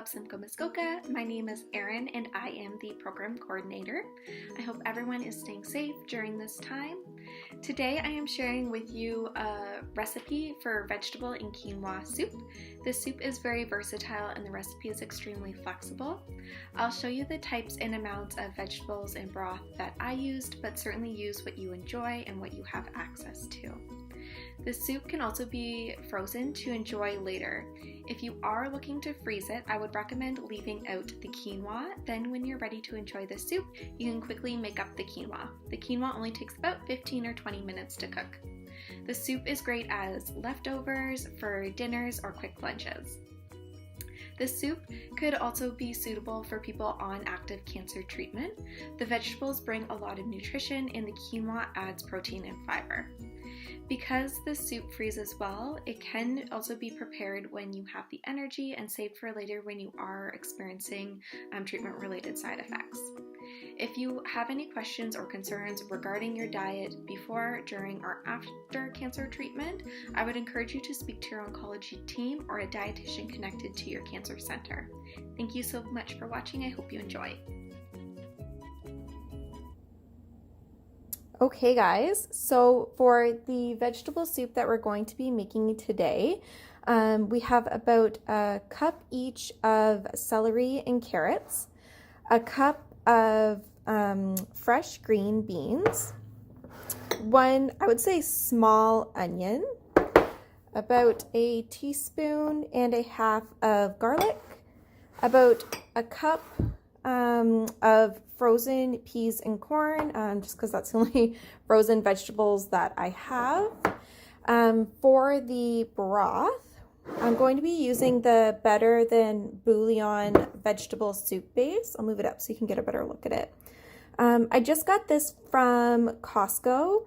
Club Simcoe Muskoka. My name is Erin and I am the program coordinator. I hope everyone is staying safe during this time. Today I am sharing with you a recipe for vegetable and quinoa soup. This soup is very versatile and the recipe is extremely flexible. I'll show you the types and amounts of vegetables and broth that I used, but certainly use what you enjoy and what you have access to. The soup can also be frozen to enjoy later. If you are looking to freeze it, I would recommend leaving out the quinoa. Then when you're ready to enjoy the soup, you can quickly make up the quinoa. The quinoa only takes about 15 or 20 minutes to cook. The soup is great as leftovers, for dinners, or quick lunches. The soup could also be suitable for people on active cancer treatment. The vegetables bring a lot of nutrition and the quinoa adds protein and fiber. Because the soup freezes well, it can also be prepared when you have the energy and saved for later when you are experiencing treatment-related side effects. If you have any questions or concerns regarding your diet before, during, or after cancer treatment, I would encourage you to speak to your oncology team or a dietitian connected to your cancer center. Thank you so much for watching. I hope you enjoy. Okay guys, so for the vegetable soup that we're going to be making today, we have about a cup each of celery and carrots, a cup of fresh green beans, one, I would say, small onion, about a teaspoon and a half of garlic, about a cup of frozen peas and corn, just because that's the only frozen vegetables that I have. For the broth, I'm going to be using the Better Than Bouillon vegetable soup base. I'll move it up so you can get a better look at it. I just got this from Costco.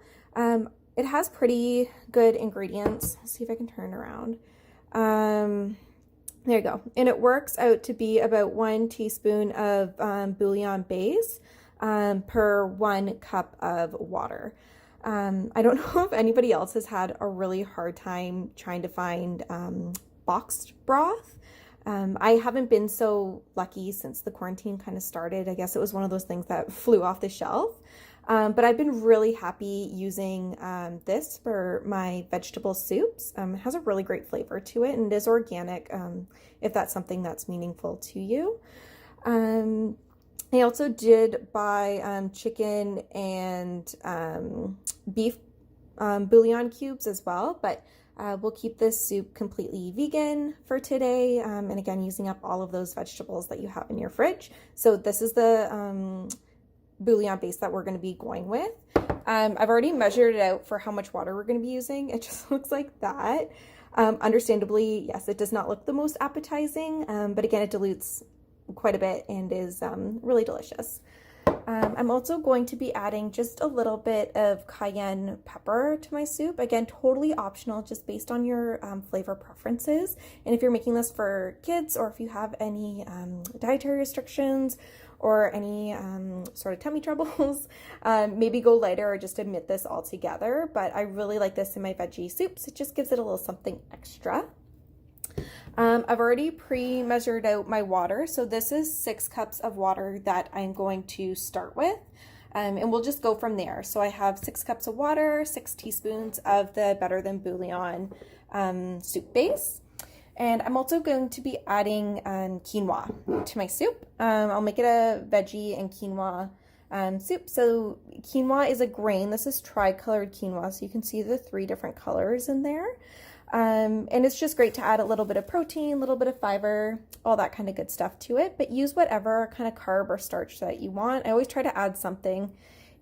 It has pretty good ingredients. Let's see if I can turn it around. There you go. And it works out to be about 1 teaspoon of bouillon base per 1 cup of water. I don't know if anybody else has had a really hard time trying to find boxed broth. I haven't been so lucky since the quarantine kind of started. I guess it was one of those things that flew off the shelf. But I've been really happy using this for my vegetable soups. It has a really great flavor to it and it is organic, if that's something that's meaningful to you. I also did buy chicken and beef bouillon cubes as well, but we'll keep this soup completely vegan for today, and again using up all of those vegetables that you have in your fridge. So this is the bouillon base that we're going to be going with. I've already measured it out for how much water we're going to be using. It just looks like that. Understandably, yes, it does not look the most appetizing, but again, it dilutes quite a bit and is really delicious. I'm also going to be adding just a little bit of cayenne pepper to my soup. Again, totally optional, just based on your flavor preferences. And if you're making this for kids or if you have any dietary restrictions or any sort of tummy troubles, maybe go lighter or just omit this altogether. But I really like this in my veggie soups. It just gives it a little something extra. I've already pre-measured out my water. So this is 6 cups of water that I'm going to start with. And we'll just go from there. So I have 6 cups of water, 6 teaspoons of the Better Than Bouillon soup base. And I'm also going to be adding quinoa to my soup. I'll make it a veggie and quinoa soup. So quinoa is a grain. This is tri-colored quinoa, so you can see the 3 different colors in there. And it's just great to add a little bit of protein, a little bit of fiber, all that kind of good stuff to it. But use whatever kind of carb or starch that you want. I always try to add something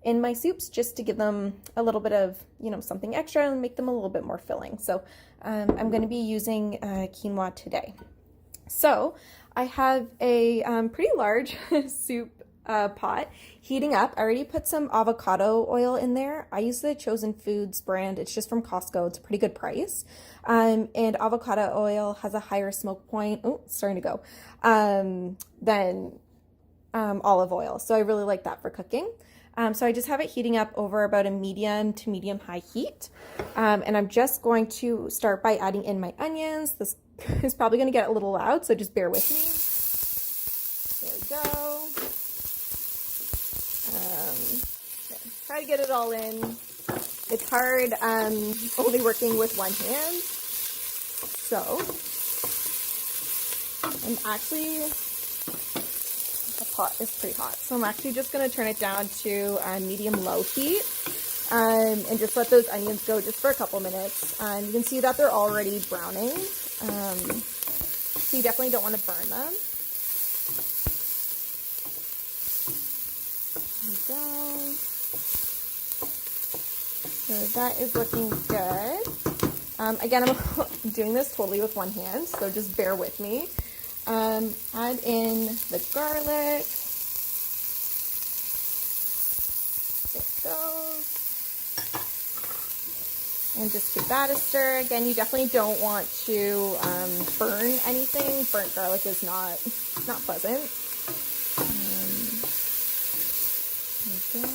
in my soups just to give them a little bit of, something extra and make them a little bit more filling. So I'm going to be using quinoa today. So I have a pretty large soup pot heating up. I already put some avocado oil in there. I use the Chosen Foods brand. It's just from Costco. It's a pretty good price. And avocado oil has a higher smoke point. Oh, it's starting to go. Than olive oil. So I really like that for cooking. So I just have it heating up over about a medium to medium high heat. And I'm just going to start by adding in my onions. This is probably going to get a little loud, so just bear with me. try to get it all in. It's hard only working with one hand. So I'm actually, the pot is pretty hot, so I'm actually just going to turn it down to medium-low heat and just let those onions go just for a couple minutes. You can see that they're already browning, so you definitely don't want to burn them. There we go. So that is looking good. Again, I'm doing this totally with one hand, so just bear with me. Add in the garlic. There it goes. And just give that a stir. Again, you definitely don't want to burn anything. Burnt garlic is not pleasant. There we go.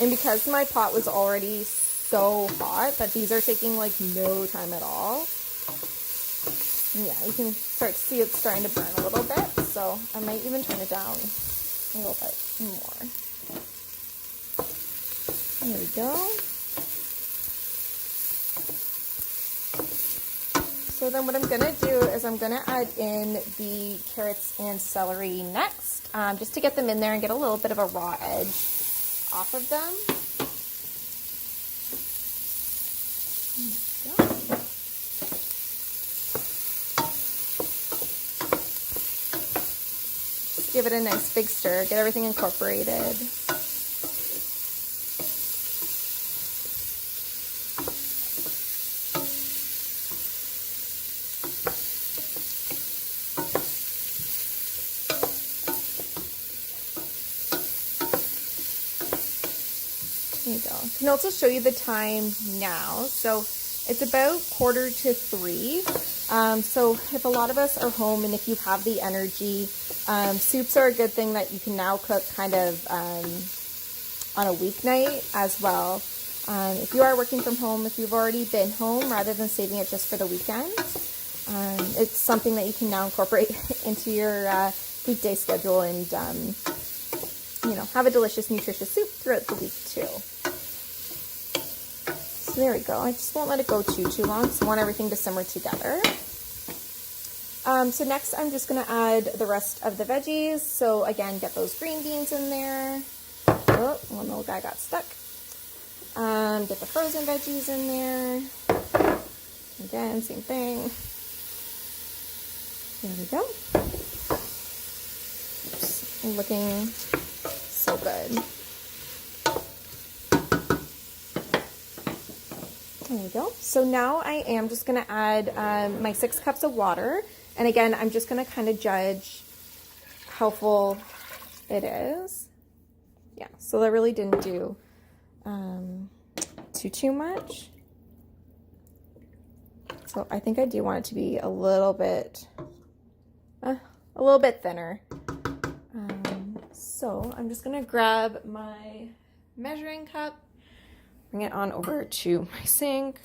And because my pot was already so hot that these are taking like no time at all. And yeah, you can start to see it's starting to burn a little bit. So I might even turn it down a little bit more. There we go. So then what I'm going to do is I'm going to add in the carrots and celery next, just to get them in there and get a little bit of a raw edge off of them. There we go. Just give it a nice big stir, get everything incorporated. There you go. I can also show you the time now. So it's about 2:45. So if a lot of us are home and if you have the energy, soups are a good thing that you can now cook kind of on a weeknight as well. If you are working from home, if you've already been home, rather than saving it just for the weekend, it's something that you can now incorporate into your weekday schedule and you know, have a delicious, nutritious soup throughout the week too. So there we go. I just won't let it go too long, because I want everything to simmer together. So next I'm just going to add the rest of the veggies. So again, get those green beans in there. Oh, one little guy got stuck. Get the frozen veggies in there. Again, same thing. There we go. Oops, looking so good. There we go. So now I am just going to add my 6 cups of water. And again, I'm just going to kind of judge how full it is. Yeah, so that really didn't do too much. So I think I do want it to be a little bit thinner. So I'm just going to grab my measuring cup, bring it on over to my sink.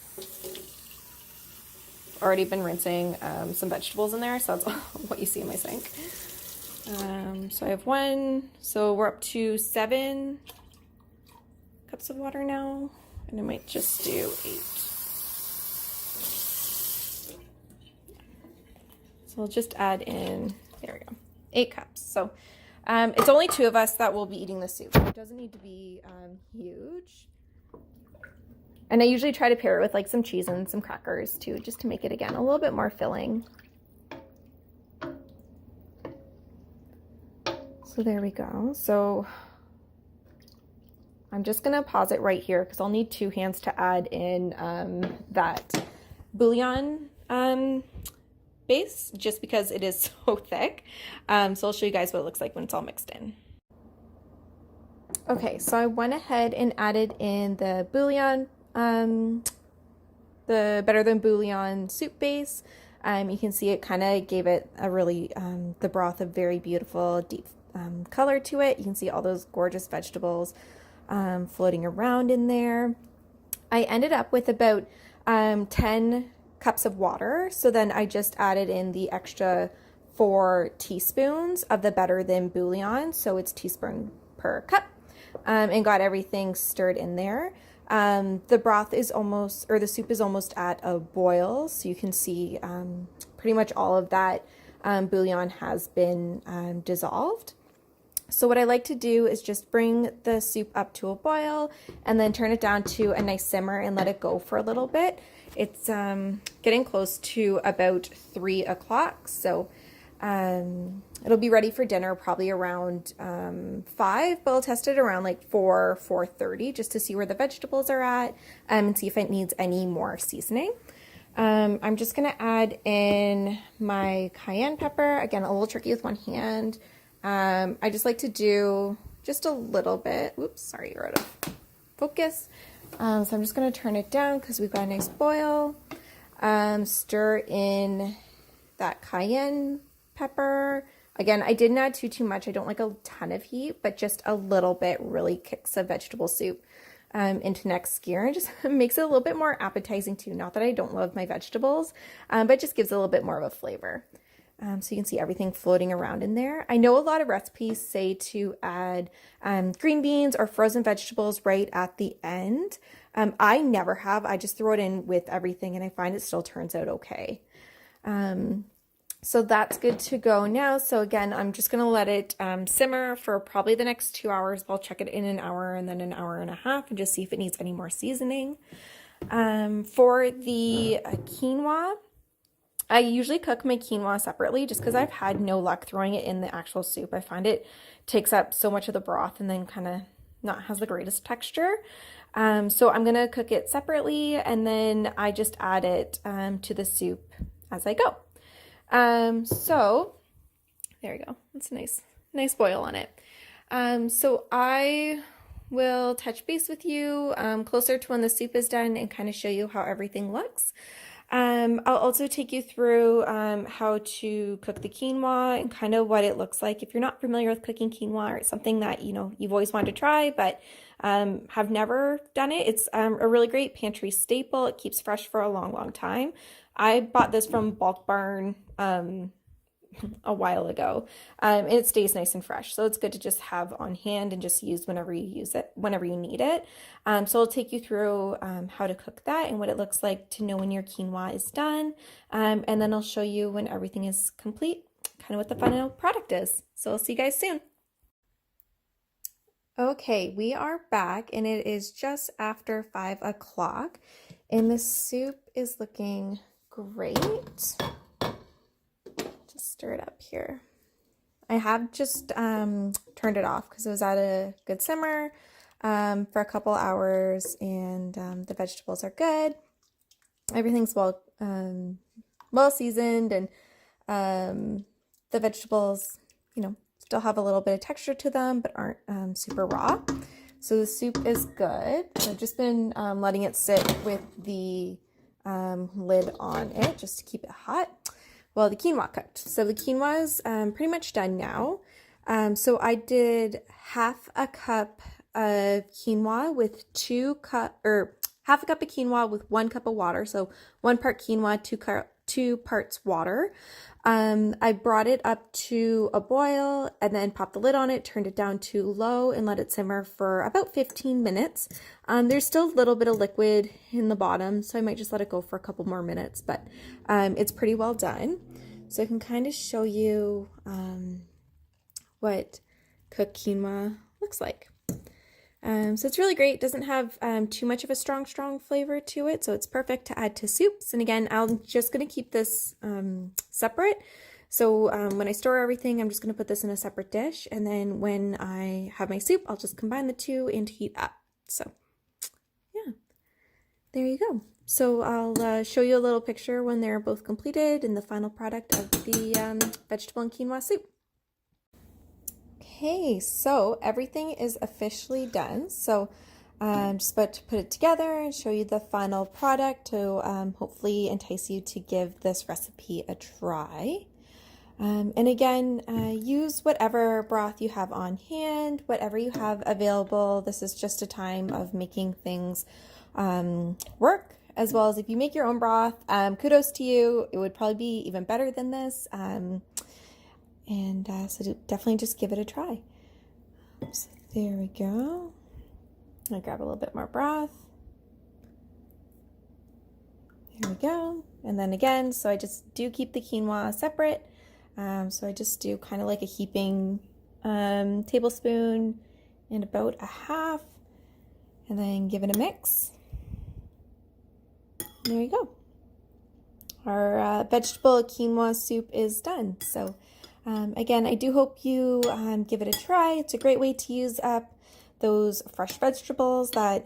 Already been rinsing some vegetables in there, so that's what you see in my sink. So I have 1, so we're up to 7 cups of water now, and I might just do 8. So I'll just add in, there we go, 8 cups. So it's only 2 of us that will be eating the soup. It doesn't need to be huge. And I usually try to pair it with like some cheese and some crackers too, just to make it, again, a little bit more filling. So there we go. So I'm just going to pause it right here because I'll need 2 hands to add in that bouillon base, just because it is so thick. So I'll show you guys what it looks like when it's all mixed in. Okay, so I went ahead and added in the bouillon, the Better Than Bouillon soup base. You can see it kind of gave it a really, the broth, a very beautiful deep color to it. You can see all those gorgeous vegetables floating around in there. I ended up with about 10 cups of water. So then I just added in the extra 4 teaspoons of the Better Than Bouillon. So it's teaspoon per cup, and got everything stirred in there. The broth is almost, or the soup is almost at a boil, so you can see pretty much all of that bouillon has been dissolved. So what I like to do is just bring the soup up to a boil and then turn it down to a nice simmer and let it go for a little bit. It's getting close to about 3 o'clock, so it'll be ready for dinner probably around 5, but I'll test it around like 4:30 just to see where the vegetables are at and see if it needs any more seasoning. I'm just gonna add in my cayenne pepper. Again, a little tricky with one hand. I just like to do just a little bit. Oops, sorry, you're out of focus. So I'm just going to turn it down because we've got a nice boil. Stir in that cayenne pepper. Again, I didn't add too much. I don't like a ton of heat, but just a little bit really kicks a vegetable soup into next gear and just makes it a little bit more appetizing too. Not that I don't love my vegetables, but it just gives it a little bit more of a flavor. So you can see everything floating around in there. I know a lot of recipes say to add green beans or frozen vegetables right at the end. I never have. I just throw it in with everything and I find it still turns out okay. So that's good to go now. So again, I'm just going to let it simmer for probably the next 2 hours. I'll check it in an hour and then an hour and a half and just see if it needs any more seasoning. For the quinoa, I usually cook my quinoa separately just because I've had no luck throwing it in the actual soup. I find it takes up so much of the broth and then kind of not has the greatest texture. So I'm going to cook it separately and then I just add it to the soup as I go. So there we go. That's a nice boil on it. So I will touch base with you closer to when the soup is done and kind of show you how everything looks. I'll also take you through how to cook the quinoa and kind of what it looks like. If you're not familiar with cooking quinoa or it's something that, you know, you've always wanted to try but have never done it, it's a really great pantry staple. It keeps fresh for a long time. I bought this from Bulk Barn a while ago. It stays nice and fresh, so it's good to just have on hand and just use whenever you need it. So I'll take you through how to cook that and what it looks like to know when your quinoa is done, and then I'll show you when everything is complete, kind of what the final product is. So I'll see you guys soon. Okay, we are back and it is just after 5 o'clock and the soup is looking great. Stir it up here. I have just turned it off because it was at a good simmer for a couple hours and the vegetables are good. Everything's well seasoned and the vegetables, you know, still have a little bit of texture to them but aren't super raw. So the soup is good. I've just been letting it sit with the lid on it just to keep it hot. Well, the quinoa cooked. So the quinoa is pretty much done now. So I did half a cup of quinoa with half a cup of quinoa with 1 cup of water. So 1 part quinoa, 2 parts water. I brought it up to a boil and then popped the lid on it, turned it down to low and let it simmer for about 15 minutes. There's still a little bit of liquid in the bottom, so I might just let it go for a couple more minutes, but it's pretty well done. So I can kind of show you what cooked quinoa looks like. So it's really great. It doesn't have too much of a strong flavor to it, so it's perfect to add to soups. And again, I'm just going to keep this separate. So when I store everything, I'm just going to put this in a separate dish, and then when I have my soup, I'll just combine the two and heat up. So yeah, there you go. So I'll show you a little picture when they're both completed and the final product of the vegetable and quinoa soup. Okay, so everything is officially done. So I'm just about to put it together and show you the final product to hopefully entice you to give this recipe a try. And again, use whatever broth you have on hand, whatever you have available. This is just a time of making things work, as well as if you make your own broth, kudos to you. It would probably be even better than this. So definitely just give it a try. So There we go. I'll grab a little bit more broth. There we go. And then again, so I just do keep the quinoa separate. So I just do kind of like a heaping tablespoon and about a half, and then give it a mix. There you go. Our vegetable quinoa soup is done. So again, I do hope you give it a try. It's a great way to use up those fresh vegetables that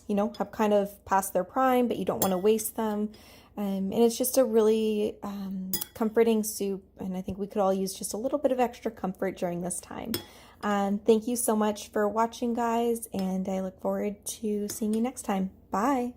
you know, have kind of passed their prime, but you don't want to waste them. And it's just a really comforting soup, and I think we could all use just a little bit of extra comfort during this time. Thank you so much for watching, guys, and I look forward to seeing you next time. Bye!